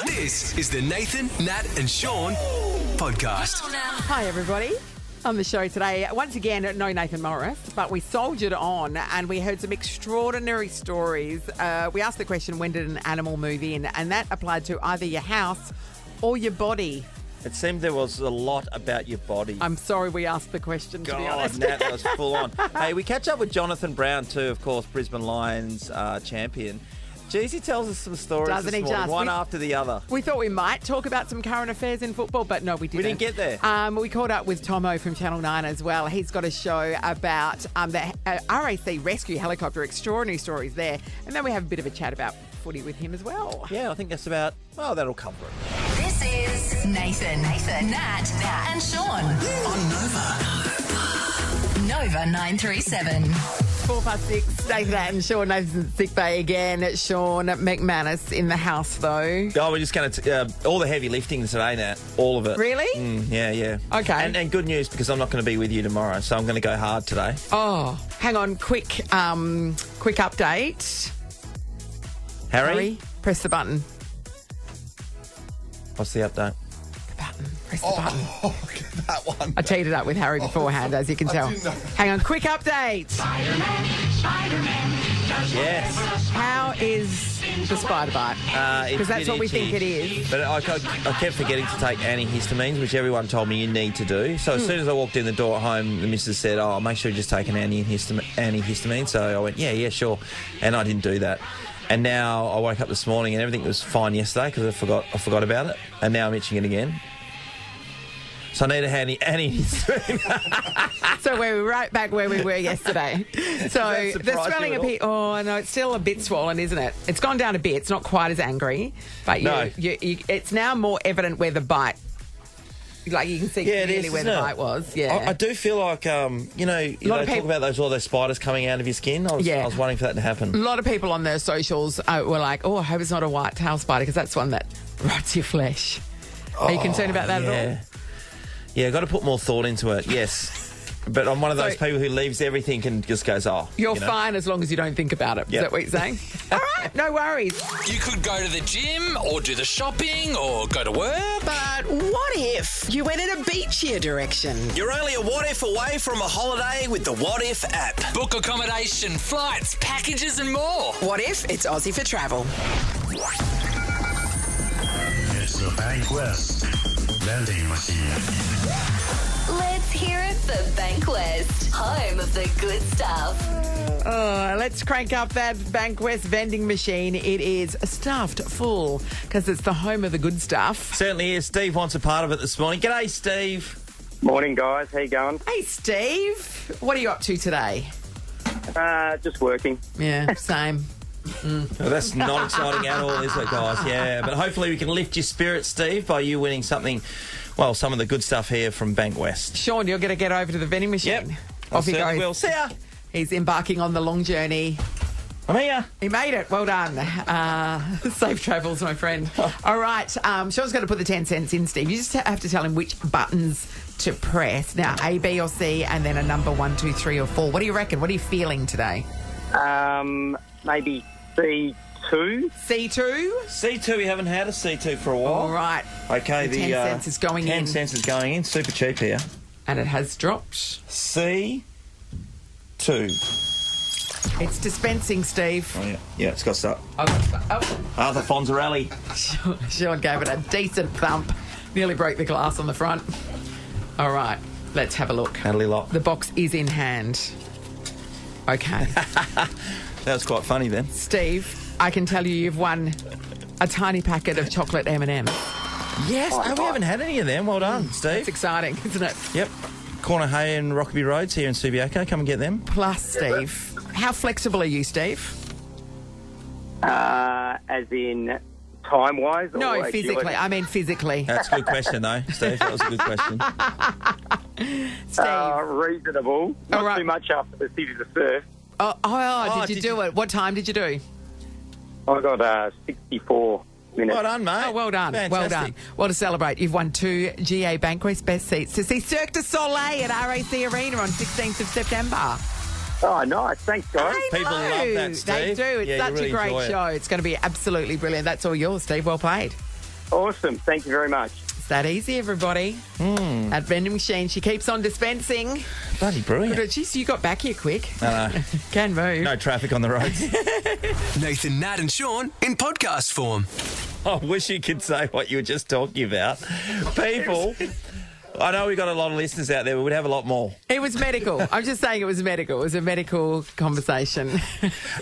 This is the Nathan, Nat and Shaun podcast. Hi, everybody. On the show today, once again, no Nathan Morris, but we soldiered on and we heard some extraordinary stories. We asked the question, when did an animal move in? And that applied to either your house or your body. It seemed there was a lot about your body. I'm sorry we asked the question, to be honest. Nat, that was full on. Hey, we catch up with Jonathan Brown too, of course, Brisbane Lions champion. Jeez, he tells us some stories Doesn't this he morning, just? one after the other. We thought we might talk about some current affairs in football, but no, we didn't. We didn't get there. We caught up with Tomo from Channel 9 as well. He's got a show about the RAC rescue helicopter, extraordinary stories there. And then we have a bit of a chat about footy with him as well. Yeah, I think that's about, well, that'll cover it. This is Nathan, Nat, and Shaun On Nova 937. 4:06, Nathan and Shaun. Nathan's sick bay again. Shaun McManus in the house, though. Oh, we're just going to, all the heavy lifting today, Nat. All of it. Really? Yeah. Okay. And good news, because I'm not going to be with you tomorrow, so I'm going to go hard today. Oh, hang on. Quick update. Harry? Press the button. What's the update? The button. Press the button. Oh, that one. I teed it up with Harry beforehand, as you can tell. didn't know. Hang on. Quick update. Yes. How is the spider bite? It's Because that's a bit what we itchy. think it is. But I kept forgetting to take antihistamines, which everyone told me you need to do. So as soon as I walked in the door at home, the missus said, "Oh, make sure you just take an antihistamine." So I went, yeah, sure. And I didn't do that. And now I woke up this morning and everything was fine yesterday because I forgot about it. And now I'm itching it again. So I need a antihistamine. So we're right back where we were yesterday. So that the surprise swelling you a at all? bit. Oh no, it's still a bit swollen, isn't it? It's gone down a bit. It's not quite as angry, but No. it's now more evident where the bite. Like you can see Yeah, it clearly is, where isn't the it? bite was. Yeah. I do feel like, lot of talk people- about all those spiders coming out of your skin. I was waiting for that to A happen. lot of people on their socials were like, "Oh, I hope it's not a white tail spider because that's one that rots your flesh." Are you concerned about that at all? Yeah, got to put more thought into it, yes. But I'm one of those So- people who leaves everything and just goes, You're you know. fine as long as you don't think about it. Yep. Is that what you're saying? All right, no worries. You could go to the gym or do the shopping or go to work. But what if you went in a beachier direction? You're only a what if away from a holiday with the What If app. Book accommodation, flights, packages and more. What if it's Aussie for travel? It's the Bank West vending machine. Let's hear it for Bankwest, home of the good stuff. Let's crank up that Bankwest vending machine. It is stuffed full because it's the home of the good stuff. Certainly is. Steve wants a part of it this morning. G'day, Steve. Morning, guys. How you going? Hey, Steve. What are you up to today? Just working. Yeah, same. Well, that's not exciting at all, is it, guys? Yeah, but hopefully we can lift your spirits, Steve, by you winning something, well, some of the good stuff here from Bank West. Shaun, you're going to get over to the vending machine. Yep. Off he certainly goes. will. See ya. He's embarking on the long journey. I'm here. He made it. Well done. Safe travels, my friend. All right. Sean's going to put the 10 cents in, Steve. You just have to tell him which buttons to press. Now, A, B or C, and then a number 1, 2, 3 or 4. What do you reckon? What are you feeling today? Maybe C2. C2? C2, we haven't had a C2 for a while. All right. Okay, The 10 cents is going 10 in. cents is going in. Super cheap here. And it has dropped. C2. It's dispensing, Steve. Oh, yeah. Yeah, it's got to start. Oh. Arthur Fonzarelli. Sean gave it a decent thump. Nearly broke the glass on the front. All right. Let's have a look. Natalie Locke. The box is in hand. Okay. That was quite funny then. Steve, I can tell you've won a tiny packet of chocolate M&Ms. Yes, we haven't had any of them. Well done, It's Steve. exciting, isn't it? Yep. Corner Hay and Rockaby Roads here in Subiaco. Come and get them. Plus, Steve, how flexible are you, Steve? As in time-wise? Or No, agility? physically. I mean physically. That's a good question, though, Steve. That was a good question. Steve. Reasonable. Not All right. too much after the city to surf. Did you do it? What time did you do? I got 64 minutes. Well done, mate. Oh, well done. Well done. Fantastic. Well, to celebrate, you've won 2 GA Bankwest best seats to see Cirque du Soleil at RAC Arena on 16th of September. Oh, nice. Thanks, guys. People I love know. that, Steve. They do. It's Yeah, you such really a great enjoy it. show. It's going to be absolutely brilliant. That's all yours, Steve. Well played. Awesome. Thank you very much. It's that easy, everybody. That vending machine, she keeps on dispensing. Bloody brilliant. Jeez, you got back here quick. No. Can move. No traffic on the roads. Nathan, Nat and Shaun in podcast form. I wish you could say what you were just talking about. People, I know we've got a lot of listeners out there, but we'd have a lot more. It was medical. I'm just saying it was medical. It was a medical conversation.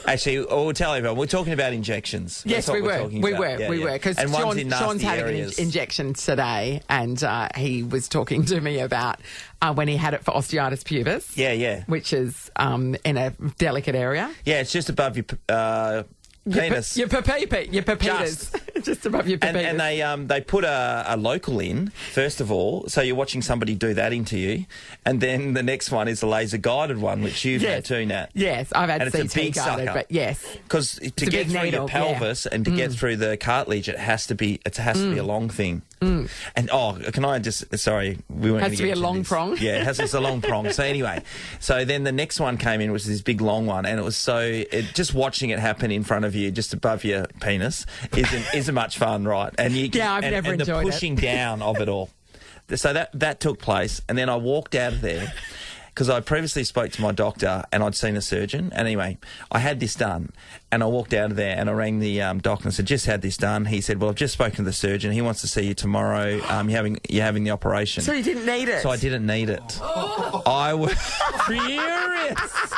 Actually, we'll tell everyone, we're talking about injections. Yes, That's we what were. we're talking We about. were. We were. Because Shaun's having an injection today, and he was talking to me about when he had it for osteitis pubis. Yeah. Which is in a delicate area. Yeah, it's just above your penis. Your papitas. Just above your papitas. And they put a local in, first of all, so you're watching somebody do that into you. And then the next one is a laser-guided one, which you've had too, Nat. Yes, I've had and CT it's a big guided, sucker. but yes. Because to get through your pelvis and to get through the cartilage, it has to be a long thing. And, can I just... Sorry, we weren't going to get into this. Has to be a long prong? Yeah, it's a long prong. So anyway, then the next one came in, which is this big long one, and it was just watching it happen in front of you, just above your penis, isn't much fun, right? And I've never enjoyed the pushing down of it all. So that took place, and then I walked out of there because I previously spoke to my doctor and I'd seen a surgeon. And anyway, I had this done, and I walked out of there and I rang the doctor and I said, just had this done. He said, well, I've just spoken to the surgeon. He wants to see you tomorrow. You're having the operation. So you didn't need it? So I didn't need it. I was furious.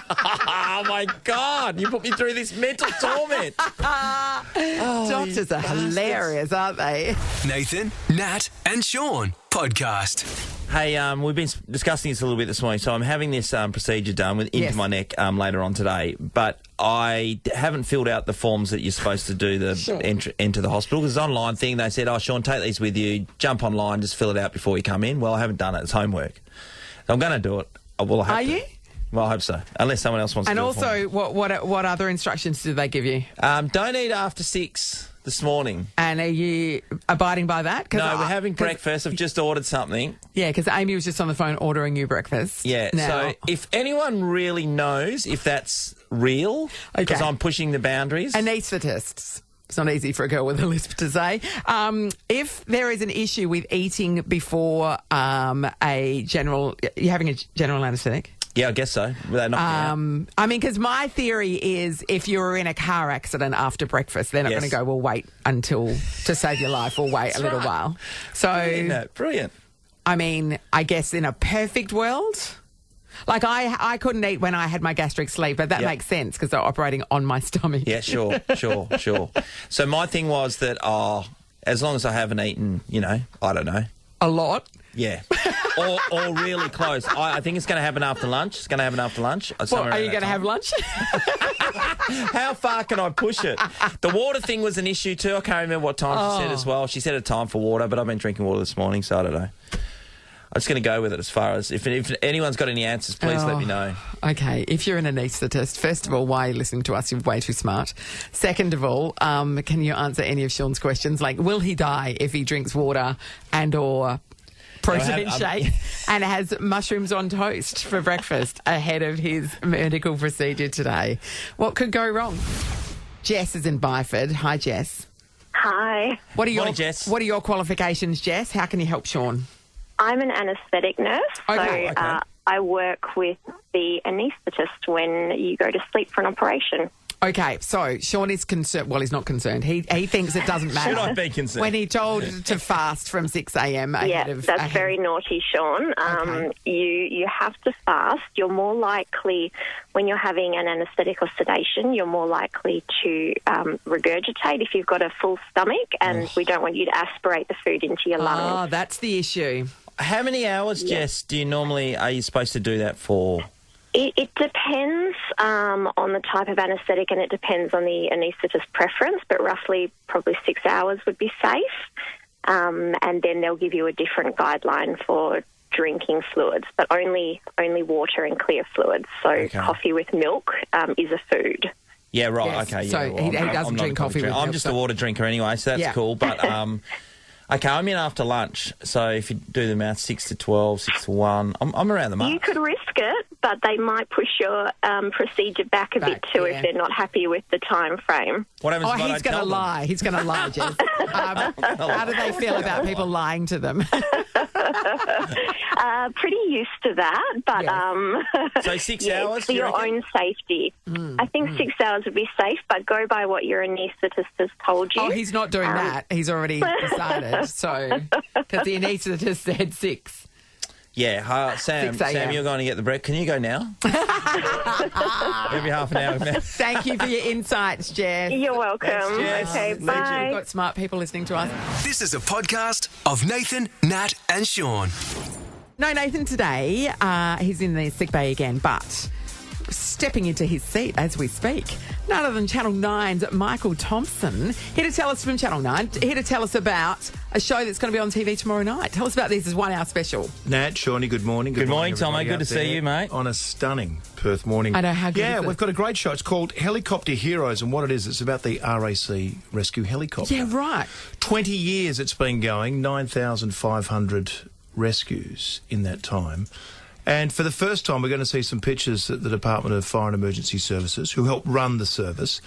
Oh, my God. You put me through this mental torment. Doctors are hilarious, aren't they? Nathan, Nat and Shaun podcast. Hey, we've been discussing this a little bit this morning. So I'm having this procedure done into my neck later on today. But I haven't filled out the forms that you're supposed to do enter the hospital. Because it's an online thing. They said, Shaun, take these with you. Jump online, just fill it out before you come in. Well, I haven't done it. It's homework. So I'm going to do it. Are you? Well, I hope so. Unless someone else wants to do it for me. And also, what other instructions did they give you? Don't eat after 6 this morning. And are you abiding by that? No, we're having breakfast. I've just ordered something. Yeah, because Amy was just on the phone ordering you breakfast. Yeah, so if anyone really knows if that's real, because I'm pushing the boundaries. Anaesthetists. It's not easy for a girl with a lisp to say. If there is an issue with eating before you're having a general anaesthetic? Yeah, I guess so. They're knocking out. I mean, because my theory is if you're in a car accident after breakfast, they're not going to go, well, wait to save your life or wait a little while. So, brilliant. I mean, I guess in a perfect world... Like, I couldn't eat when I had my gastric sleeve, but that makes sense because they're operating on my stomach. Yeah, sure. So my thing was that, as long as I haven't eaten, I don't know. A lot? Yeah. or really close. I think it's going to happen after lunch. Are you going to have lunch? How far can I push it? The water thing was an issue too. I can't remember what time she said as well. She said a time for water, but I've been drinking water this morning, so I don't know. I'm just going to go with it as far as... If anyone's got any answers, please let me know. Okay, if you're an anaesthetist, first of all, why are you listening to us? You're way too smart. Second of all, can you answer any of Shaun's questions? Like, will he die if he drinks water and or protein shake and has mushrooms on toast for breakfast ahead of his medical procedure today? What could go wrong? Jess is in Byford. Hi, Jess. Hi. Morning, Jess. What are your qualifications, Jess? How can you help Shaun? I'm an anaesthetic nurse, okay. I work with the anaesthetist when you go to sleep for an operation. Okay, so Shaun is concerned. Well, he's not concerned. He thinks it doesn't matter. Should I be concerned? When he told to fast from 6 a.m. That's very naughty, Shaun. Okay. You have to fast. You're more likely, when you're having an anaesthetic or sedation, you're more likely to regurgitate if you've got a full stomach, and we don't want you to aspirate the food into your lungs. Oh, that's the issue. How many hours, Jess, are you supposed to do that for? It depends on the type of anaesthetic, and it depends on the anaesthetist's preference, but roughly probably 6 hours would be safe. And then they'll give you a different guideline for drinking fluids, but only water and clear fluids. So coffee with milk is a food. Yeah, right, yes. okay. So yeah, he doesn't drink coffee with milk. I'm just a water drinker anyway, so that's cool. But Okay, I'm in after lunch, so if you do the math, 6 to 12, 6 to 1, I'm around the mark. You could risk it, but they might push your procedure back a bit too if they're not happy with the time frame. What happens if I he's don't going to tell them? lie. He's going to lie, Jess. How do they feel about people lying to them? Pretty used to that, but So 6 hours, for you your reckon? own safety. I think 6 hours would be safe, but go by what your anaesthetist has told you. Oh, he's not doing that. He's already decided. So, because the anaesthetist said 6. Yeah, Sam, 6 a.m. Sam, you're going to get the break. Can you go now? Every half an hour. Thank you for your insights, Jess. You're welcome. Jess. Okay, We've bye. got smart people listening to us. This is a podcast of Nathan, Nat, and Shaun. No, Nathan, today, he's in the sick bay again, but stepping into his seat as we speak, none other than Channel 9's Michael Thompson, here to tell us from Channel 9, here to tell us about a show that's going to be on TV tomorrow night. Tell us about this as 1 hour special. Nat, Shawnee, good morning. Good morning, Tomo. everybody Good out to see there you, mate. On a stunning Perth morning. I know, how good Yeah, is it? we've got a great show. It's called Helicopter Heroes, and what it is, it's about the RAC rescue helicopter. Yeah, right. 20 years it's been going, 9,500 rescues in that time. And for the first time, we're going to see some pictures that the Department of Fire and Emergency Services, who help run the service,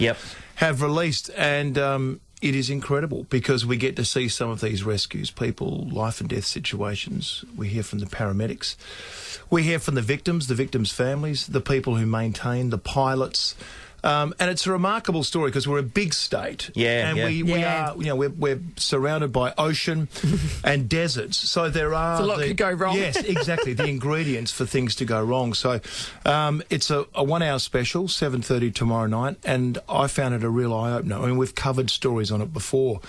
have released. And it is incredible because we get to see some of these rescues, people, life and death situations. We hear from the paramedics. We hear from the victims' families, the people who maintain, the pilots. And it's a remarkable story because we're a big state. We are, we're surrounded by ocean and deserts. So there are So a lot could go wrong. Yes, exactly. The ingredients for things to go wrong. So it's a 1 hour special, 7:30 tomorrow night, and I found it a real eye opener. I mean, we've covered stories on it before,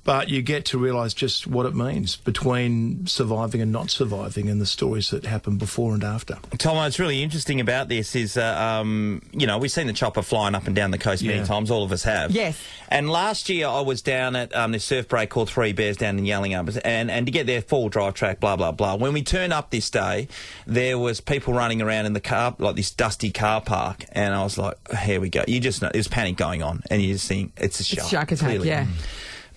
but you get to realise just what it means between surviving and not surviving and the stories that happen before and after. Tom, what's really interesting about this is, we've seen the chopper flying up and down the coast many times. All of us have. Yes. And last year I was down at this surf break called Three Bears down in Yallingup, and to get there, full drive track, blah, blah, blah. When we turned up this day, there was people running around in the car, like this dusty car park, and I was like, here we go. You just know, there's panic going on, and you just think, it's a shark. It's shark attack, clearly. yeah.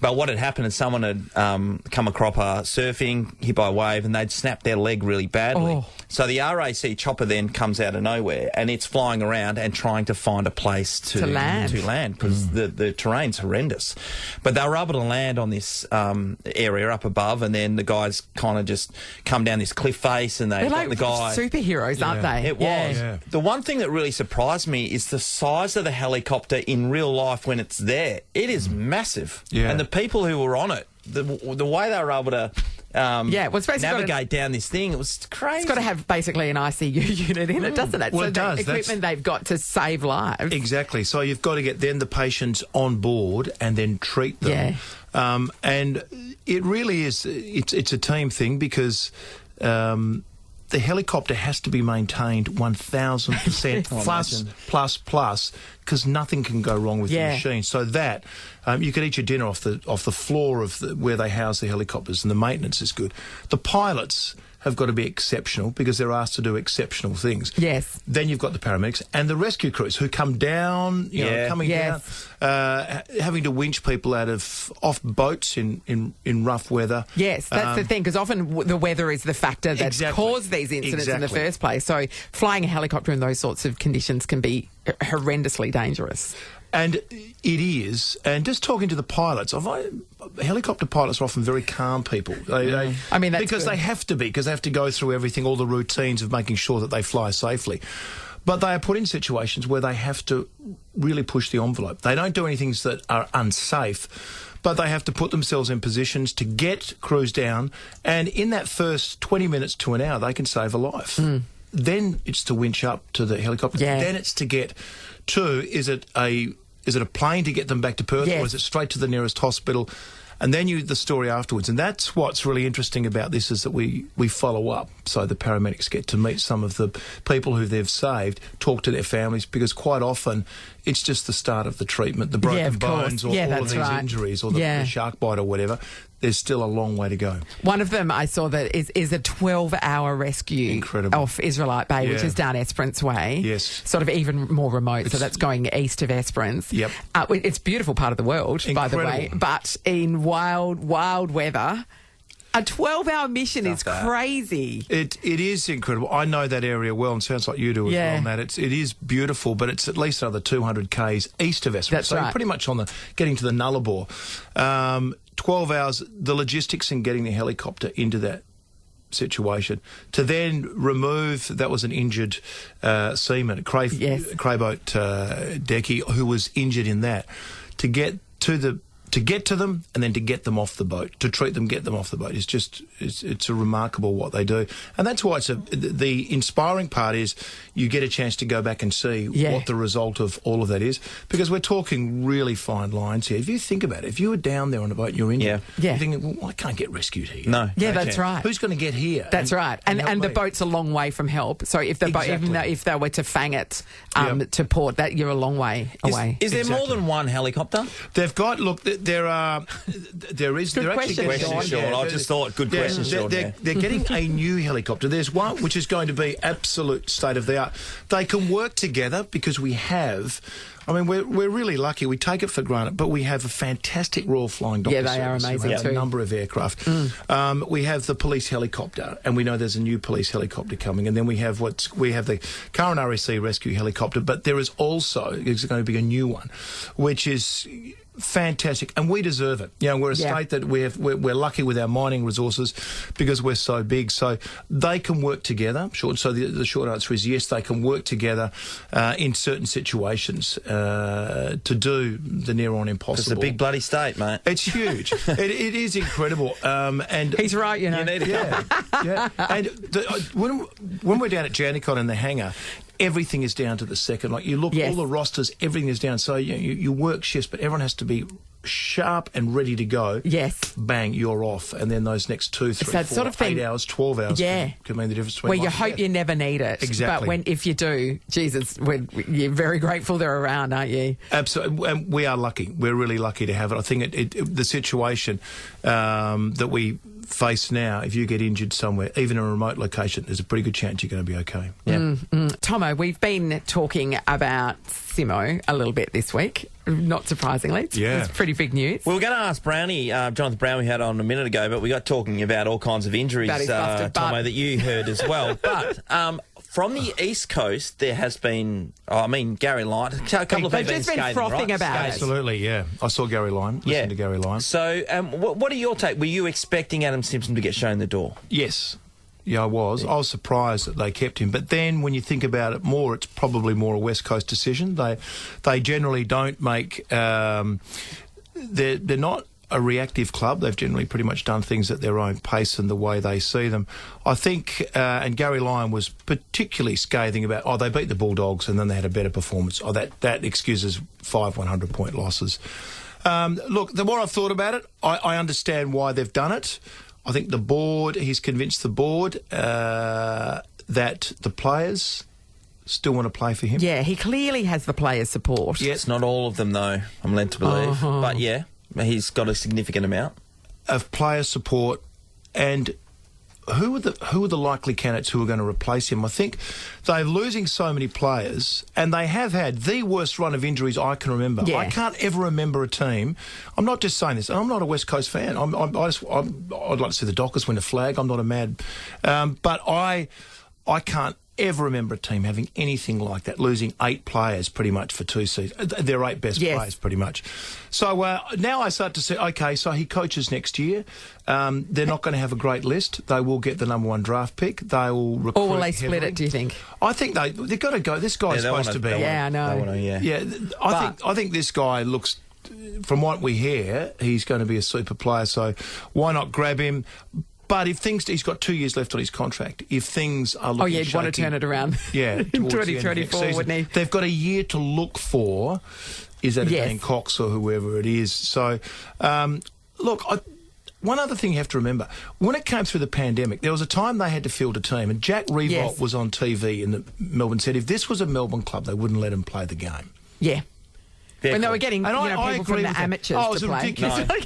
But what had happened is someone had come a cropper surfing, hit by a wave, and they'd snapped their leg really badly. Oh. So the RAC chopper then comes out of nowhere, and it's flying around and trying to find a place to land because the terrain's horrendous. But they were able to land on this area up above, and then the guys kind of just come down this cliff face, and They're like the guy. superheroes, aren't they? It was. Yeah. The one thing that really surprised me is the size of the helicopter in real life when it's there. It is massive. Yeah. And the people who were on it, the way they were able to navigate down this thing, it was crazy. It's got to have basically an ICU unit in it, doesn't it? Well, so it does. The equipment they've got to save lives. Exactly. So you've got to get then the patients on board and then treat them. Yeah. And it really is, it's a team thing because the helicopter has to be maintained 1,000% plus, because nothing can go wrong with the machine. So that you could eat your dinner off the floor of where they house the helicopters, and the maintenance is good. The pilots have got to be exceptional because they're asked to do exceptional things. Yes. Then you've got the paramedics and the rescue crews who come down, coming down, having to winch people off boats in rough weather. Yes, that's the thing, because often the weather is the factor that caused these incidents in the first place. So flying a helicopter in those sorts of conditions can be horrendously dangerous. And it is. And just talking to the pilots, helicopter pilots are often very calm people. That's because they have to be, because they have to go through everything, all the routines of making sure that they fly safely. But they are put in situations where they have to really push the envelope. They don't do anything that are unsafe, but they have to put themselves in positions to get crews down. And in that first 20 minutes to an hour, they can save a life. Then it's to winch up to the helicopter. Yeah. Then it's to get to, is it a plane to get them back to Perth, or is it straight to the nearest hospital? And then the story afterwards. And that's what's really interesting about this, is that we follow up. So the paramedics get to meet some of the people who they've saved, talk to their families, because quite often it's just the start of the treatment. The broken of course. bones or Yeah, all of that's these right. injuries or the Yeah. shark bite or whatever, there's still a long way to go. One of them I saw that is a 12-hour rescue Incredible. off Israelite Bay, which Yeah. is down Esperance Way. Yes. Sort of even more remote, so that's going east of Esperance. Yep. It's a beautiful part of the world, by the way, Incredible. but in wild weather, a 12-hour mission is crazy. It is incredible. I know that area well, and sounds like you do as Yeah. well, Matt. It is beautiful, but it's at least another 200 k's east of Esperance. That's so right. you're pretty much on the getting to the Nullarbor. 12 hours. The logistics in getting the helicopter into that situation to then remove that was an injured seaman, Crayboat Decky, who was injured in that, to get to them and then to get them off the boat, to treat them, get them off the boat. It's a remarkable what they do. And that's why the inspiring part is you get a chance to go back and see what the result of all of that is, because we're talking really fine lines here. If you think about it, if you were down there on a boat and you're injured, you're thinking, well, I can't get rescued here. No. Yeah, that's right. Who's going to get here? That's right. And help the me? boat's a long way from help. So if the boat, even though if they were to fang it to port, that you're a long way away. Is there more than one helicopter? They've got, look, there is. Good they're question, actually Shaun. I just thought, good question, Shaun. They're getting a new helicopter. There's one which is going to be absolute state of the art. They can work together because we have. I mean, we're really lucky. We take it for granted, but we have a fantastic Royal Flying Doctor Yeah, they are Service. amazing We have too. a number of aircraft. We have the police helicopter, and we know there's a new police helicopter coming. And then we have the current RAC rescue helicopter, but there is also going to be a new one, which is fantastic, and we deserve it. You know, we're a state that we're lucky with our mining resources because we're so big. So they can work together. So the short answer is yes, they can work together in certain situations to do the near on impossible. It's a big bloody state, mate. It's huge. it is incredible. And He's right, you know. You need it. yeah. And when we're down at Janicon in the hangar, everything is down to the second. Like you look, all the rosters, everything is down. So you work shifts, but everyone has to be sharp and ready to go. Yes. Bang, you're off. And then those next 2, 3, 4, sort of thing. 8 hours, 12 hours can mean the difference between Well, you life and hope death. you never need it. Exactly. But if you do, Jesus, you're very grateful they're around, aren't you? Absolutely. And we are lucky. We're really lucky to have it. I think the situation that we face now, if you get injured somewhere, even in a remote location, there's a pretty good chance you're going to be okay. Yeah. Tomo, we've been talking about Simo a little bit this week, not surprisingly. It's pretty big news. We were going to ask Brownie, Jonathan Brown, we had on a minute ago, but we got talking about all kinds of injuries, About his busted butt. Tomo, that you heard as well. But from the East Coast, there has been, Gary Lyon, a couple of They've people just been scathing, frothing right? about it. Absolutely, yeah. I saw Gary Lyon. Listened to Gary Lyon. So what are your take? Were you expecting Adam Simpson to get shown the door? Yes. Yeah, I was. I was surprised that they kept him. But then when you think about it more, it's probably more a West Coast decision. They generally don't make... they're not a reactive club. They've generally pretty much done things at their own pace and the way they see them. I think, and Gary Lyon was particularly scathing about, they beat the Bulldogs and then they had a better performance. That excuses 5 100-point losses. Look, the more I've thought about it, I understand why they've done it. I think he's convinced the board that the players still want to play for him. Yeah, he clearly has the players' support. Yeah, it's not all of them, though, I'm led to believe. But, yeah, he's got a significant amount. Of player support. And who are the likely candidates who are going to replace him? I think they're losing so many players, and they have had the worst run of injuries I can remember. Yeah. I can't ever remember a team. I'm not just saying this. I'm not a West Coast fan. I'd like to see the Dockers win a flag. I'm not a mad... but I can't ever remember a team having anything like that, losing 8 players pretty much for 2 seasons. They're 8 best players pretty much. So now I start to say, okay, so he coaches next year. They're not going to have a great list. They will get the number 1 draft pick. They will recruit Or will they split heavily. it, do you think? I think they've got to go. This guy's supposed to be... I know. Yeah, I think this guy looks... From what we hear, he's going to be a super player, so why not grab him? But he's got 2 years left on his contract. If things are looking you'd want to turn it around. Yeah, in towards the end of 2024, next season. wouldn't he? They've got a year to look for. Is that Dan Cox or whoever it is? So, look, one other thing you have to remember. When it came through the pandemic, there was a time they had to field a team, and Jack Revolt was on TV in Melbourne, said if this was a Melbourne club, they wouldn't let him play the game. Yeah. When they were getting And I people agree from the with that. amateurs Oh, it's to play. ridiculous. No,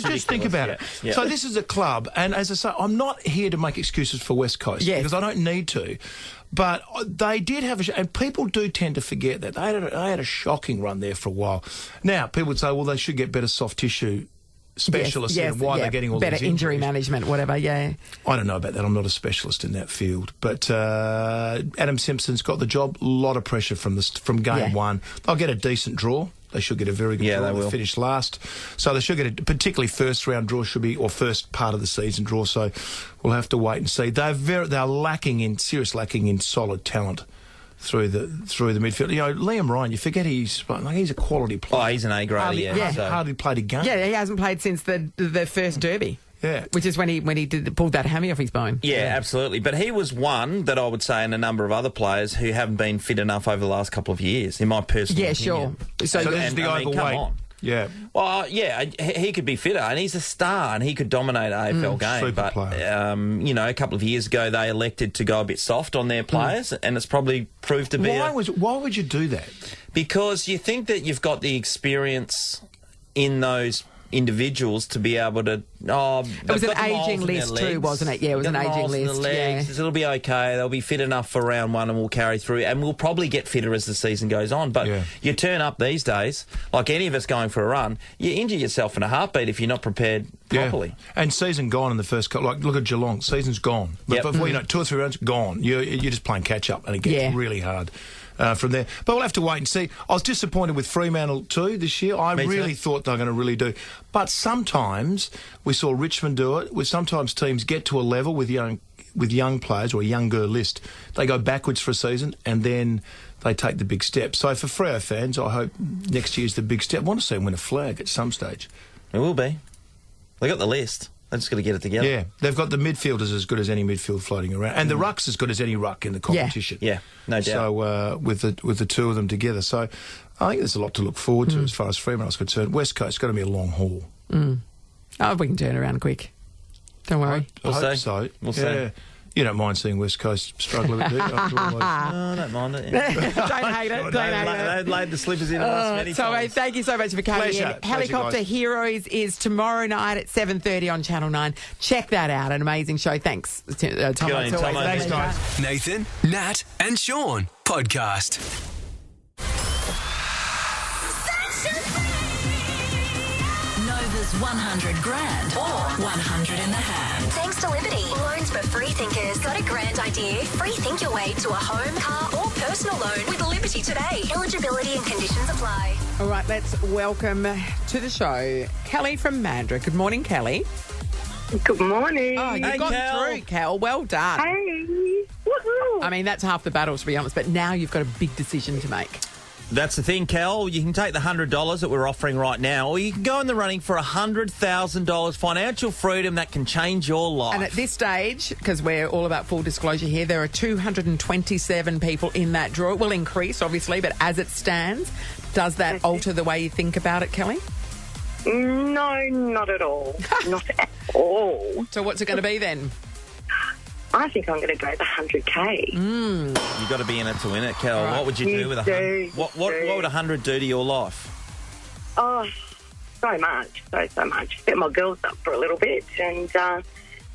just think about it. Yeah. So this is a club, and as I say, I'm not here to make excuses for West Coast because I don't need to. But they did have and people do tend to forget that. They had a shocking run there for a while. Now, people would say, well, they should get better soft tissue specialists and why they're getting all better these injury injuries. management, whatever. Yeah, I don't know about that. I'm not a specialist in that field. But Adam Simpson's got the job. A lot of pressure from game one. They'll get a decent draw. They should get a very good draw. They will. Finish last. So they should get a particularly first round draw or first part of the season draw. So we'll have to wait and see. They're lacking in solid talent through the midfield. Liam Ryan, you forget he's a quality player. Oh, he's an A-grader, Hardly played a game. Yeah, he hasn't played since the first derby. Yeah, which is when he pulled that hammy off his bone. Yeah, absolutely. But he was one that I would say, and a number of other players who haven't been fit enough over the last couple of years, in my personal opinion. Sure. So this is the overweight. Come on. Yeah. Well, he could be fitter, and he's a star, and he could dominate an AFL game. Super player. A couple of years ago, they elected to go a bit soft on their players, and it's probably proved to be. Why would you do that? Because you think that you've got the experience in those individuals to be able to. It was an ageing list too, wasn't it? Yeah, it was an ageing list. Yeah. It'll be okay. They'll be fit enough for round one, and we'll carry through. And we'll probably get fitter as the season goes on. But you turn up these days, like any of us going for a run, you injure yourself in a heartbeat if you're not prepared properly. And season gone in the first couple. Like look at Geelong, season's gone. But before 2 or 3 rounds gone, you're just playing catch up, and it gets really hard. From there. But we'll have to wait and see. I was disappointed with Fremantle too this year. I really thought they were going to really do. But sometimes we saw Richmond do it. Sometimes teams get to a level with young players or a younger list. They go backwards for a season and then they take the big step. So for Freo fans, I hope next year's the big step. I want to see them win a flag at some stage. It will be. They got the list. They're just got to get it together. Yeah, they've got the midfielders as good as any midfield floating around, and the ruck's as good as any ruck in the competition. Yeah, no doubt. So with the two of them together, so I think there's a lot to look forward to as far as Fremantle's concerned. West Coast's got to be a long haul. Oh, we can turn around quick. Don't worry. I hope so. We'll see. You don't mind seeing West Coast struggle a bit? No, I don't mind it. Yeah. Don't hate it. They laid the slippers in us many times. Thank you so much for coming in. Helicopter Heroes is tomorrow night at 7:30 on Channel 9. Check that out. An amazing show. Thanks, Tom. Thanks, guys. Nathan, Nat, and Shaun podcast. Nova's 100 grand or 100 in the hand. Thanks to Liberty. Loans for free thinkers. Got a grand idea? Free think your way to a home, car or personal loan with Liberty today. Eligibility and conditions apply. All right, let's welcome to the show Kelly from Mandurah. Good morning, Kelly. Good morning. Oh, you got through, Kel. Well done. Hey. Woohoo. I mean, that's half the battle, to be honest, but now you've got a big decision to make. That's the thing, Cal. You can take the $100 that we're offering right now, or you can go in the running for $100,000 financial freedom that can change your life. And at this stage, because we're all about full disclosure here, there are 227 people in that draw. It will increase, obviously, but as it stands, does that alter the way you think about it, Kelly? No, not at all. Not at all. So what's it going to be then? I think I'm going to go the 100K. You've got to be in it to win it, Kel. Right. What would you do with 100? What would 100 do to your life? Oh, so much. So much. Set my girls up for a little bit and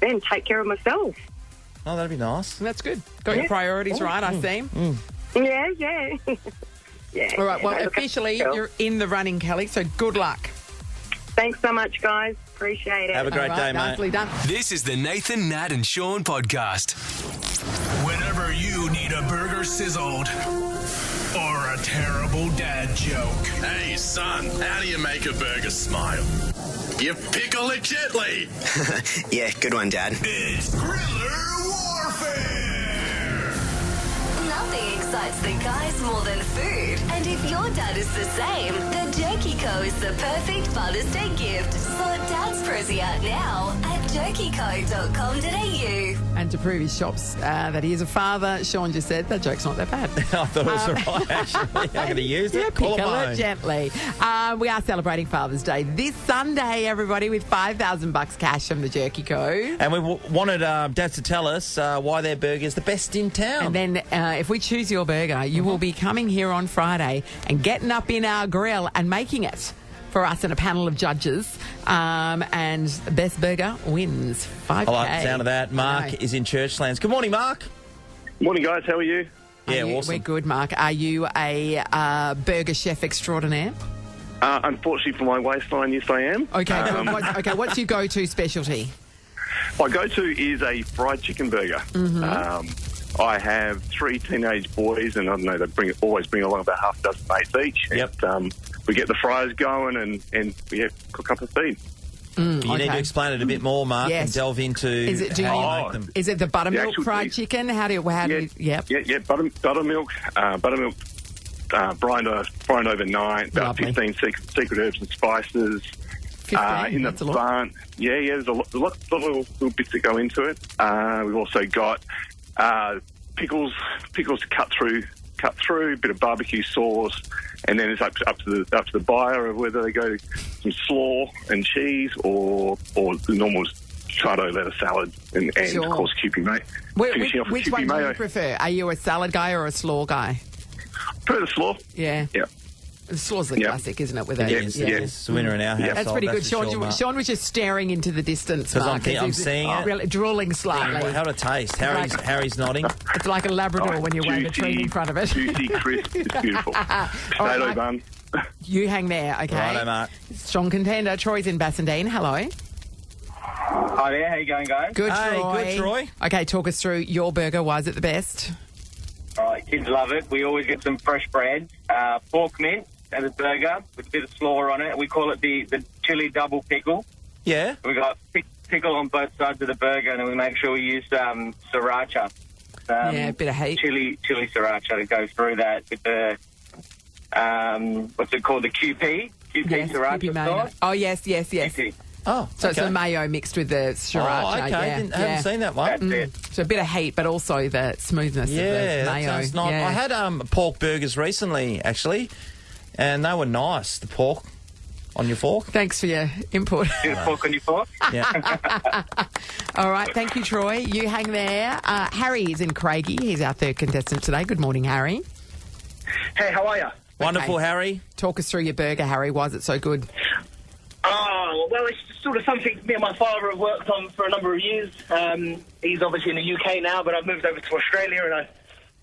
then take care of myself. Oh, that'd be nice. That's good. Got your priorities right, I see. Yeah. Yeah. All right, well, officially, you're in the running, Kelly, so good luck. Thanks so much, guys. Appreciate it. Have a great day, mate. Nicely done. This is the Nathan, Nat, and Shaun podcast. Whenever you need a burger sizzled or a terrible dad joke. Hey, son, how do you make a burger smile? You pickle it gently. Yeah, good one, Dad. It's Griller Warfare. Nothing excites the guys more than food. And if your dad is the same, the Jerky Co is the perfect Father's Day gift. Sort Dad's Prezi out now at Jerkyco.com.au. And to prove his shops that he is a father, Shaun just said that joke's not that bad. I thought it was all right, actually. I'm going to use it. Yeah, pickle Collarbone. it gently. We are celebrating Father's Day this Sunday, everybody, with $5,000 cash from the Jerky Co. And we wanted dads to tell us why their burger is the best in town. And then if we choose your burger, you will be coming here on Friday and getting up in our grill and making it for us and a panel of judges. And the best burger wins $5,000. I like the sound of that. Mark is in Churchlands. Good morning, Mark. Morning, guys. How are you? Yeah, awesome. We're good, Mark. Are you a burger chef extraordinaire? Unfortunately for my waistline, yes, I am. Okay, what's your go-to specialty? My go-to is a fried chicken burger. I have 3 teenage boys, and I don't know, they always bring along about half a dozen mates each. Yep. And, we get the fryers going and we cook up a feed. You need to explain it a bit more, Mark, and delve into how you make them. Is it the buttermilk fried chicken? How do you... Yep. Yeah, buttermilk, brined overnight, about 15 secret herbs and spices. 15, in the barn. Yeah, there's a lot of little bits that go into it. We've also got pickles to cut through, a bit of barbecue sauce, and then it's up to the buyer of whether they go some slaw and cheese or the normal Chardo lettuce salad and of course Kewpie mayo. Which one do you prefer? Are you a salad guy or a slaw guy? Prefer the slaw. Yeah. Yeah. The slaw's the classic, isn't it? With it? Yes, it's the winner in our household. That's pretty good. Sure, Sean was just staring into the distance, because Mark. I'm seeing it. Really drooling slightly. How to taste? Harry's nodding. It's like a Labrador when you wave a treat in front of it. Juicy, crisp. It's beautiful. Potato bun. You hang there, okay? Righto, Mark. Strong contender. Troy's in Bassendean. Hello. Hi there. How you going, guys? Good, hey, Troy. Good, Troy. Okay, talk us through your burger. Why is it the best? All right, kids love it. We always get some fresh bread, pork mince and a burger with a bit of slaw on it. We call it the chili double pickle. Yeah. We got pickle on both sides of the burger, and then we make sure we use sriracha. A bit of heat. Chili sriracha to go through that with the what's it called? The QP sriracha sauce. Oh yes. QP. Oh, so it's the mayo mixed with the sriracha. Oh, okay. Yeah. Haven't seen that one. That's it. So a bit of heat, but also the smoothness of the mayo. That sounds nice. Yeah. I had pork burgers recently, actually, and they were nice. The pork on your fork. Thanks for your input. Pork on your fork. Yeah. All right, thank you, Troy. You hang there. Harry is in Craigie. He's our third contestant today. Good morning, Harry. Hey, how are you? Wonderful, Harry. Talk us through your burger, Harry. Why is it so good? Oh, well, it's sort of something me and my father have worked on for a number of years. He's obviously in the UK now, but I've moved over to Australia and I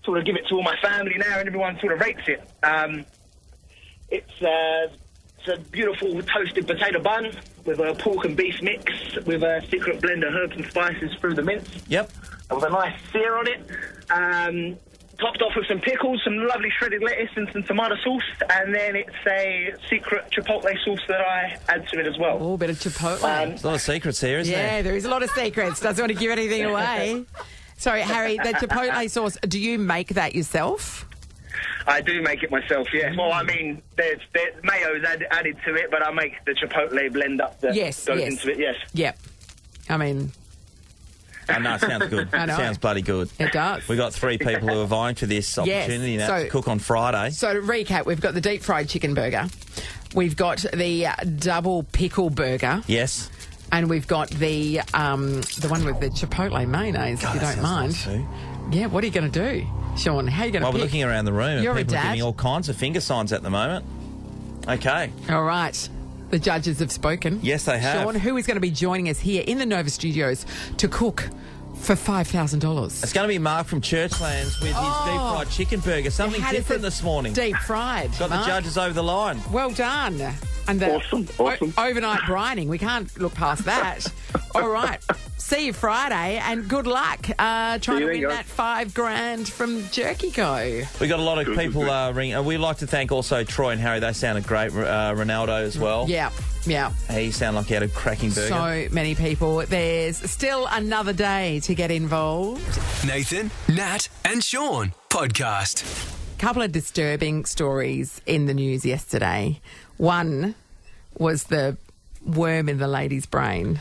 sort of give it to all my family now and everyone sort of rates it. It's a beautiful toasted potato bun with a pork and beef mix with a secret blend of herbs and spices through the mince. Yep. With a nice sear on it. Topped off with some pickles, some lovely shredded lettuce and some tomato sauce, and then it's a secret chipotle sauce that I add to it as well. Oh, a bit of chipotle. There's a lot of secrets here, isn't there? Yeah, there is a lot of secrets. Doesn't want to give anything away. Sorry, Harry, the chipotle sauce, do you make that yourself? I do make it myself, yes. Well, I mean, there's mayo's added to it, but I make the chipotle blend up that goes into it, yes. Yep. I mean... I know, it sounds good. I know. Sounds bloody good. It does. We've got 3 people who are vying for this opportunity to cook on Friday. So to recap, we've got the deep fried chicken burger. We've got the double pickle burger. Yes. And we've got the one with the chipotle mayonnaise, if you don't mind. Nice. Yeah, what are you going to do, Shaun? How are you going to pick? Well, we're looking around the room. You're and people a are dad. giving all kinds of finger signs at the moment. Okay. All right. The judges have spoken. Yes, they have. Shaun, who is going to be joining us here in the Nova Studios to cook for $5,000? It's going to be Mark from Churchlands with his deep fried chicken burger. Something different this morning. Deep fried. Got Mark. the judges over the line. Well done. And the Awesome. overnight brining. We can't look past that. All right. See you Friday and good luck trying to win that $5,000 from Jerky Co. We got a lot of people ringing. We'd like to thank also Troy and Harry. They sounded great. Ronaldo as well. Yeah. He sounded like he had a cracking burger. So many people. There's still another day to get involved. Nathan, Nat, and Shaun podcast. Couple of disturbing stories in the news yesterday. One was the worm in the lady's brain.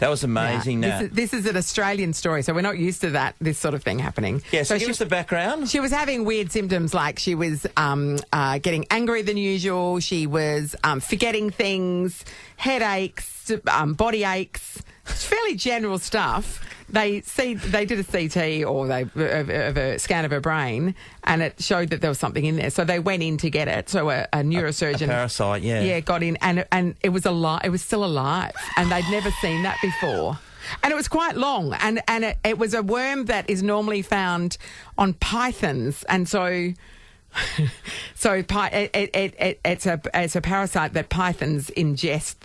That was amazing, Nat. This is an Australian story, so we're not used to this sort of thing happening. Yeah, so give us the background. She was having weird symptoms, like she was getting angrier than usual. She was forgetting things, headaches, body aches. It's fairly general stuff. They did a CT of a scan of her brain, and it showed that there was something in there. So they went in to get it. So a neurosurgeon, a parasite, got in, and it was alive. It was still alive, and they'd never seen that before. And it was quite long, and it was a worm that is normally found on pythons, and so. So it's a parasite that pythons ingest,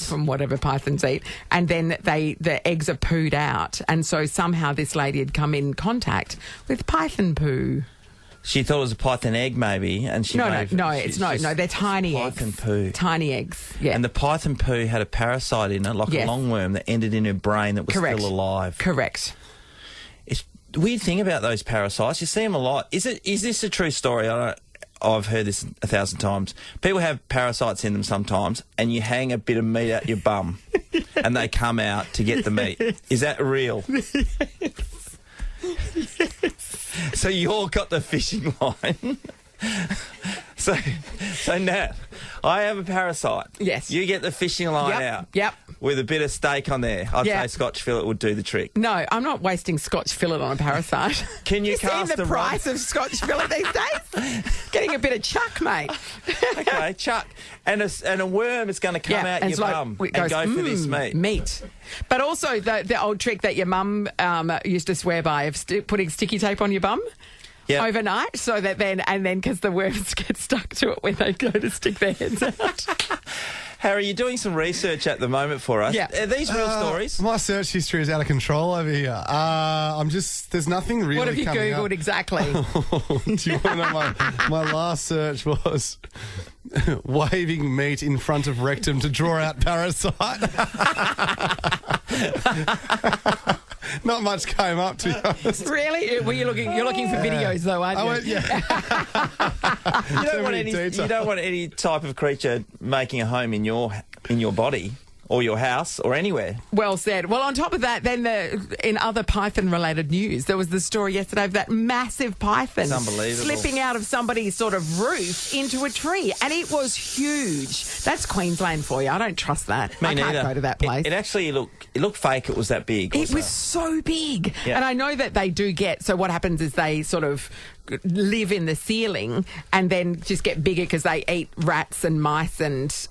from whatever pythons eat, and then the eggs are pooed out, and so somehow this lady had come in contact with python poo. She thought it was a python egg, maybe, and she no, they're tiny eggs. Python poo, tiny eggs. Yeah, and the python poo had a parasite in it, like a longworm that ended in her brain that was still alive. Correct. The weird thing about those parasites, you see them a lot. Is this a true story? I've heard this 1,000 times. People have parasites in them sometimes, and you hang a bit of meat out your bum, and they come out to get the meat. Is that real? Yes. So you all got the fishing line. So Nat, I have a parasite. Yes. You get the fishing line out. Yep. With a bit of steak on there. I'd say Scotch fillet would do the trick. No, I'm not wasting Scotch fillet on a parasite. Can you cast seen the price of Scotch fillet these days? Getting a bit of chuck, mate. Okay, chuck. And a worm is going to come out your bum and go for this meat. But also the old trick that your mum used to swear by of putting sticky tape on your bum. Yep. Overnight, so that then because the worms get stuck to it when they go to stick their heads out. Harry, you're doing some research at the moment for us. Yeah. Are these real stories? My search history is out of control over here. There's nothing really. What have you Googled up. Exactly? Do you want to know my last search was waving meat in front of rectum to draw out parasite. Not much came up, to be honest. Really? Well, you're looking for videos, though, aren't you? You don't want any type of creature making a home in your body or your house or anywhere. Well said. Well, on top of that, then in other python-related news, there was the story yesterday of that massive python slipping out of somebody's sort of roof into a tree, and it was huge. That's Queensland for you. I don't trust that. I can't go to that place. It actually looked fake. It was that big. It was so big. Yeah. And I know that they do get, so what happens is they sort of live in the ceiling and then just get bigger because they eat rats and mice and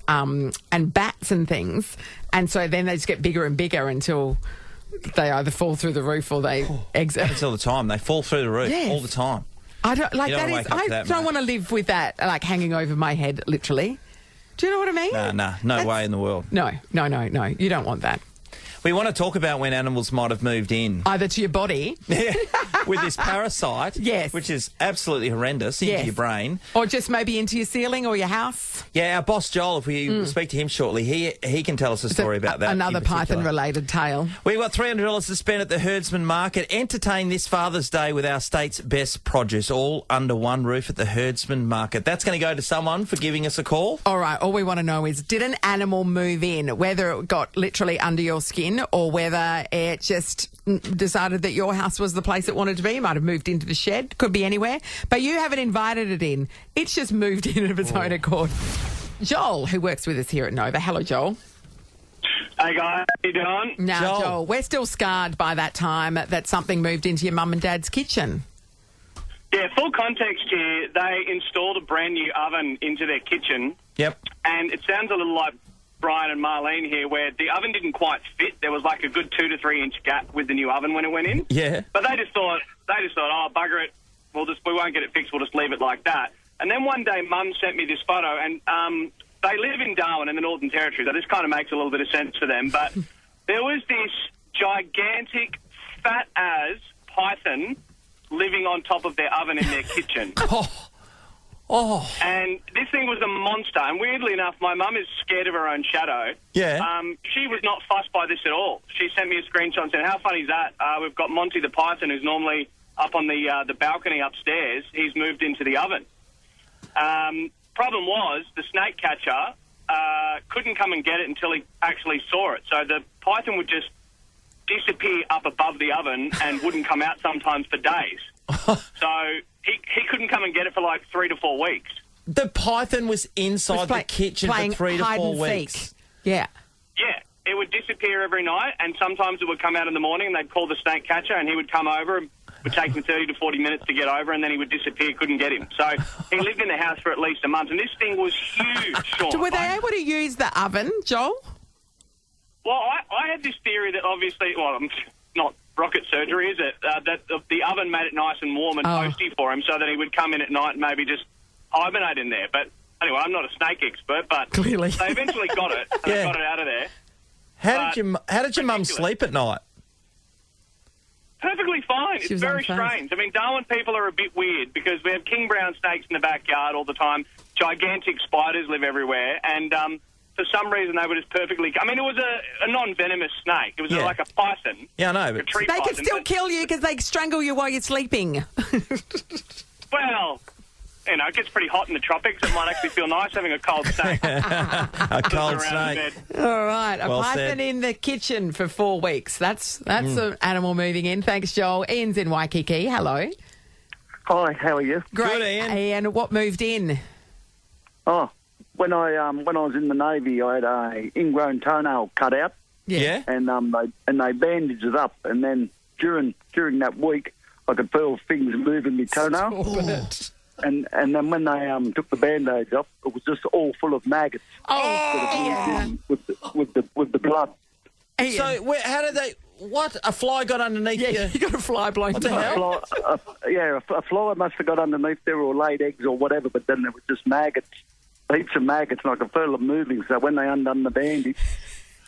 bats and things, and so then they just get bigger and bigger until they either fall through the roof or they exit. Happens all the time. They fall through the roof all the time. I don't like that. I don't want to live with that like hanging over my head, literally. Do you know what I mean? No way in the world. No. You don't want that. We want to talk about when animals might have moved in. Either to your body. With this parasite. Yes. Which is absolutely horrendous into your brain. Or just maybe into your ceiling or your house. Yeah, our boss Joel, if we speak to him shortly, he can tell us a story about that. Another python-related tale. We've got $300 to spend at the Herdsman Market. Entertain this Father's Day with our state's best produce, all under one roof at the Herdsman Market. That's going to go to someone for giving us a call. All right, all we want to know is, did an animal move in, whether it got literally under your skin or whether it just decided that your house was the place it wanted to be? It might have moved into the shed, could be anywhere, but you haven't invited it in. It's just moved in of its own accord. Joel, who works with us here at Nova. Hello, Joel. Hey, guys. How you doing? Now, Joel, we're still scarred by that time that something moved into your mum and dad's kitchen. Yeah, full context here, they installed a brand new oven into their kitchen. Yep. And it sounds a little like Brian and Marlene here, where the oven didn't quite fit. There was like a good 2 to 3 inch gap with the new oven when it went in. Yeah. But they just thought, oh, bugger it. We won't get it fixed. We'll just leave it like that. And then one day, Mum sent me this photo, and they live in Darwin in the Northern Territory, so this kind of makes a little bit of sense for them. But there was this gigantic, fat-as python living on top of their oven in their kitchen. Oh. And this thing was a monster. And weirdly enough, my mum is scared of her own shadow. Yeah. She was not fussed by this at all. She sent me a screenshot and said, how funny is that? We've got Monty the python, who's normally up on the balcony upstairs. He's moved into the oven. Problem was, the snake catcher couldn't come and get it until he actually saw it. So the python would just disappear up above the oven and wouldn't come out sometimes for days. So he couldn't come and get it for like 3 to 4 weeks. The python was inside the kitchen for 3 to 4 weeks. Yeah. Yeah, it would disappear every night, and sometimes it would come out in the morning, and they'd call the snake catcher, and he would come over. It would take him 30 to 40 minutes to get over, and then he would disappear, couldn't get him. So he lived in the house for at least a month, and this thing was huge, Shaun. So were they able to use the oven, Joel? Well, I had this theory that obviously, well, not rocket surgery, is it? That the oven made it nice and warm and toasty for him so that he would come in at night and maybe just hibernate in there. But anyway, I'm not a snake expert, but clearly they eventually got it. And they got it out of there. How did your mum sleep at night? Perfectly fine. It's very strange. I mean, Darwin people are a bit weird because we have king brown snakes in the backyard all the time. Gigantic spiders live everywhere, and for some reason they were just perfectly... I mean, it was a non-venomous snake. It was like a python. Yeah, I know. But tree they python, can still kill you because they strangle you while you're sleeping. Well, you know, it gets pretty hot in the tropics. It might actually feel nice having a cold snake. A cold snake. All right, a Well python said. in the kitchen for 4 weeks. That's an animal moving in. Thanks, Joel. Ian's in Waikiki. Hello. Hi, how are you? Great. Good, Ian. Ian, what moved in? Oh, when I was in the Navy, I had a ingrown toenail cut out. Yeah. And they bandaged it up, and then during that week, I could feel things moving my toenail. And then when they took the band-aids off, it was just all full of maggots. With the blood. So how did they... What? A fly got underneath you? Yeah, you got a fly blown What the hell? A fly must have got underneath there or laid eggs or whatever, but then there was just maggots, heaps of maggots, and I could feel them moving. So when they undone the bandage,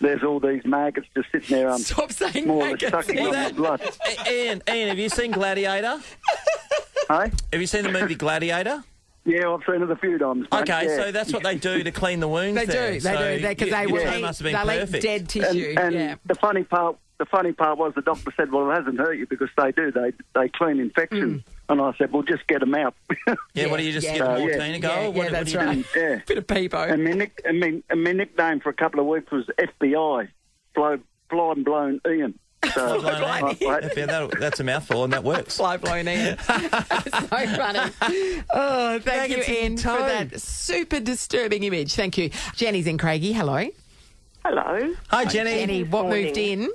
there's all these maggots just sitting there. Stop saying more maggots. sucking on the blood. Ian, have you seen Gladiator? Hey? Have you seen the movie Gladiator? Yeah, I've seen it a few times. Mate. Okay, yeah. so that's what they do to clean the wounds. They do, because they must have been perfect. dead tissue. And the funny part was the doctor said, "Well, it hasn't hurt you because they do. They clean infections." And I said, "Well, just get them out." Yeah, what do you just get morphine and go? Yeah, that's right. Yeah. Bit of peepo. And my nickname for a couple of weeks was FBI, fly blown Ian. So, that's a mouthful, and that works. Fly blown Ian. That's so funny. Oh, thank you, Ian, for that super disturbing image. Thank you. Jenny's in Craigie. Hello. Hello. Hi, Jenny. Jenny, what moved in?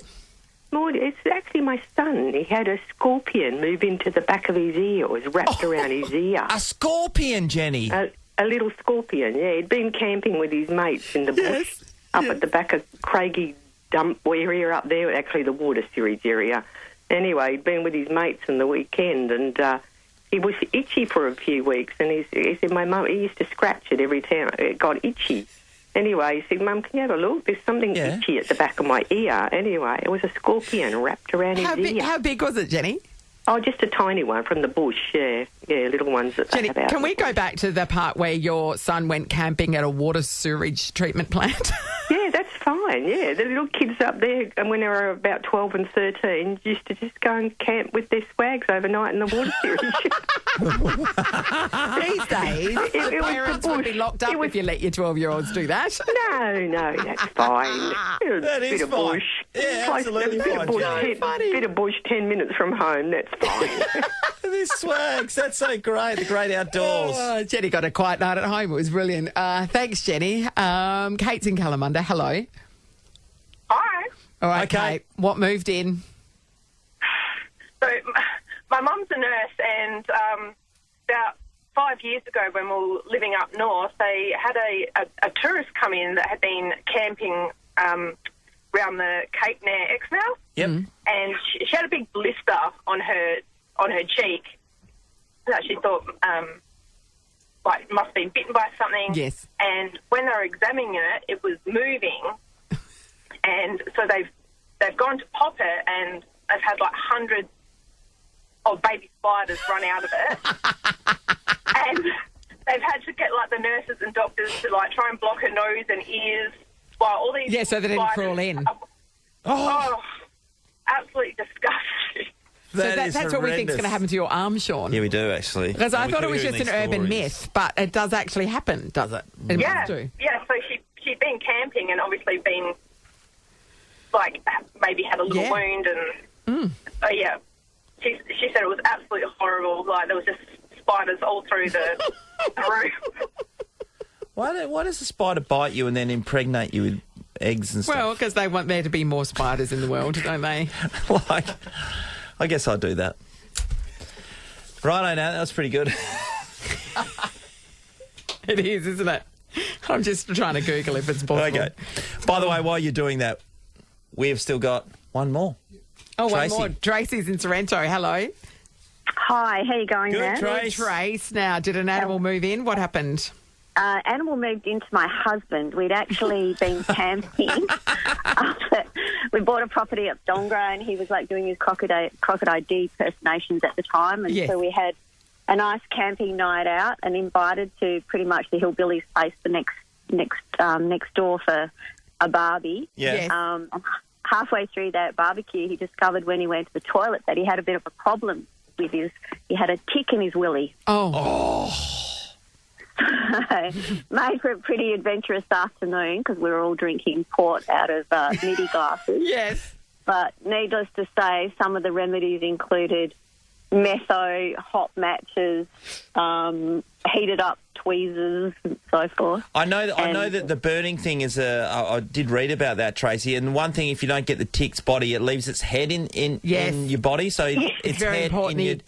Morning. It's actually my son. He had a scorpion move into the back of his ear. It was wrapped around his ear. A scorpion, Jenny? A little scorpion, yeah. He'd been camping with his mates in the bush up at the back of Craigie dump area up there, actually the water series area. Anyway, he'd been with his mates on the weekend, and he was itchy for a few weeks, and he said, my mum, he used to scratch it every time it got itchy. Anyway, he said, Mum, can you have a look? There's something itchy at the back of my ear. Anyway, it was a scorpion wrapped around his ear. How big was it, Jenny? Oh, just a tiny one from the bush, yeah. Yeah, little ones that Jenny, they have out. can we go back to the part where your son went camping at a water sewage treatment plant? Yeah, that's fine, yeah. The little kids up there, and when they were about 12 and 13, used to just go and camp with their swags overnight in the water sewage. These days, parents would be locked up if you let your 12-year-olds do that. No, that's fine. That is bit of fine. bush. Yeah, absolutely bit fine. of bush, bit of bush 10 minutes from home, that's fine. These swags, that's so great, the great outdoors. Oh, Jenny got a quiet night at home. It was brilliant. Thanks, Jenny. Kate's in Kalamunda. Hello. Hi. All right, Kate, what moved in? So my mum's a nurse, and about 5 years ago when we were living up north, they had a tourist come in that had been camping around the Cape Near Exmouth. Yep. And she had a big blister on her cheek that she thought must have been bitten by something. Yes. And when they were examining it, it was moving. And so they've gone to pop it, and they've had like hundreds of baby spiders run out of it. And they've had to get like the nurses and doctors to like try and block her nose and ears while all these so they didn't spiders crawl in. Oh, absolutely disgusting. That's what we think is going to happen to your arm, Shaun. Yeah, we do, actually. Because I We thought it could was hear just an these urban stories. myth, but it does actually happen, does it? It Yeah, must do. yeah. So she camping and obviously been, like, maybe had a little wound and, oh, yeah. She said it was absolutely horrible. Like, there was just spiders all through the room. Why does a spider bite you and then impregnate you with eggs and stuff? Well, because they want there to be more spiders in the world, don't they? Like, I guess I'd do that. Righto, now that was pretty good. It is, isn't it? I'm just trying to Google if it's possible. Okay. By the way, while you're doing that, we've still got one more. Oh, Tracy. one more. Tracy's in Sorrento. Hello. Hi, how you going Good, there? Trace. Trace. Now, did an animal move in? What happened? Animal moved into my husband. We'd actually been camping. We bought a property up Dongra, and he was like doing his crocodile D impersonations at the time, and so we had a nice camping night out, and invited to pretty much the hillbilly's place, the next door for a barbie. Yeah. Halfway through that barbecue, he discovered when he went to the toilet that he had a bit of a problem with he had a tick in his willy. Oh. Made for a pretty adventurous afternoon because we were all drinking port out of midi glasses. Yes. But needless to say, some of the remedies included metho, hot matches, heated up tweezers and so forth. I know that the burning thing is I did read about that, Tracy. And one thing, if you don't get the tick's body, it leaves its head in your body. So it's very head important.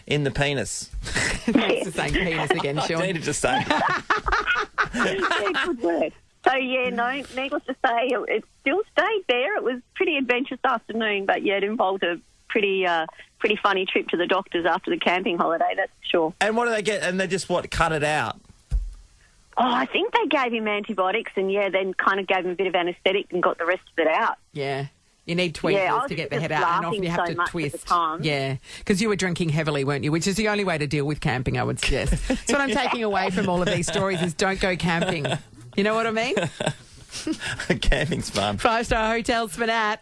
in the penis. Thanks for saying penis again, Shaun. I needed to say. Good word. So, needless to say, it still stayed there. It was a pretty adventurous afternoon, but, it involved a pretty funny trip to the doctors after the camping holiday, that's for sure. And what do they get? And they just, cut it out? Oh, I think they gave him antibiotics and, then kind of gave him a bit of anaesthetic and got the rest of it out. Yeah. You need tweezers to get the head out, and often you have to twist. Yeah, because you were drinking heavily, weren't you? Which is the only way to deal with camping, I would suggest. So what I'm taking away from all of these stories is don't go camping. You know what I mean? Camping's fun. 5-star hotels for Nat.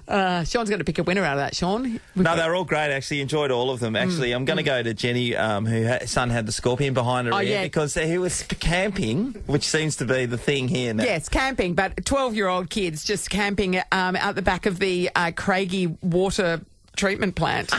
Sean's going to pick a winner out of that, Shaun. No, they were all great, actually. Enjoyed all of them, actually. I'm going to go to Jenny, whose son had the scorpion behind her ear, because he was camping, which seems to be the thing here now. Yes, camping, but 12-year-old kids just camping out the back of the Craigie water treatment plant,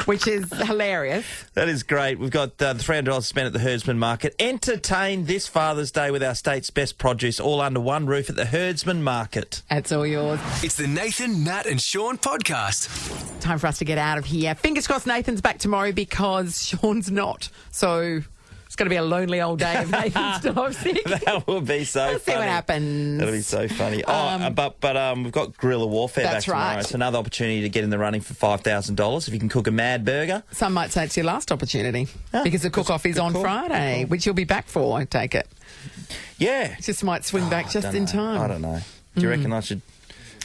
which is hilarious. That is great. We've got the $300 spent at the Herdsman Market. Entertain this Father's Day with our state's best produce, all under one roof at the Herdsman Market. That's all yours. It's the Nathan, Nat and Shaun podcast. Time for us to get out of here. Fingers crossed Nathan's back tomorrow because Shaun's not. So it's going to be a lonely old day if Nathan's still off sick. That will be so funny. We'll see what happens. That'll be so funny. But we've got Guerrilla Warfare back tomorrow. Right. It's another opportunity to get in the running for $5,000 if you can cook a mad burger. Some might say it's your last opportunity because the cook-off is on Friday, which you'll be back for, I take it. Yeah. Just might swing back just in time. I don't know. Do you reckon I should...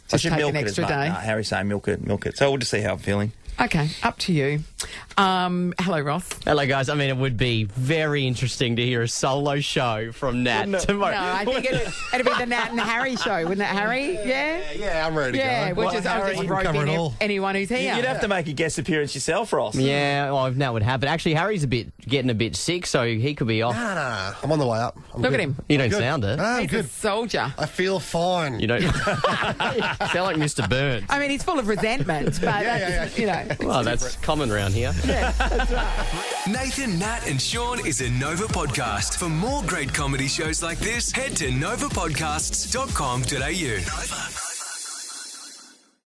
Just take milk an it extra as much? day? No, Harry's saying milk it. So we'll just see how I'm feeling. Okay, up to you. Hello, Ross. Hello, guys. I mean, it would be very interesting to hear a solo show from Nat tomorrow. No, I think it'd be the Nat and Harry show, wouldn't it, Harry? Yeah? Yeah, I'm ready to go. Yeah, we'll just rope in anyone who's here. You'd have to make a guest appearance yourself, Ross. Yeah, well, if that would happen. Actually, Harry's getting a bit sick, so he could be off. Nah. I'm on the way up. Look at him. You don't sound it. I'm He's good. a soldier. I feel fine. You don't sound like Mr. Burns. I mean, he's full of resentment, but you know. Well, that's common around here. Yeah, that's right. Nathan, Nat and Shaun is a Nova podcast. For more great comedy shows like this, head to novapodcasts.com.au. Nova.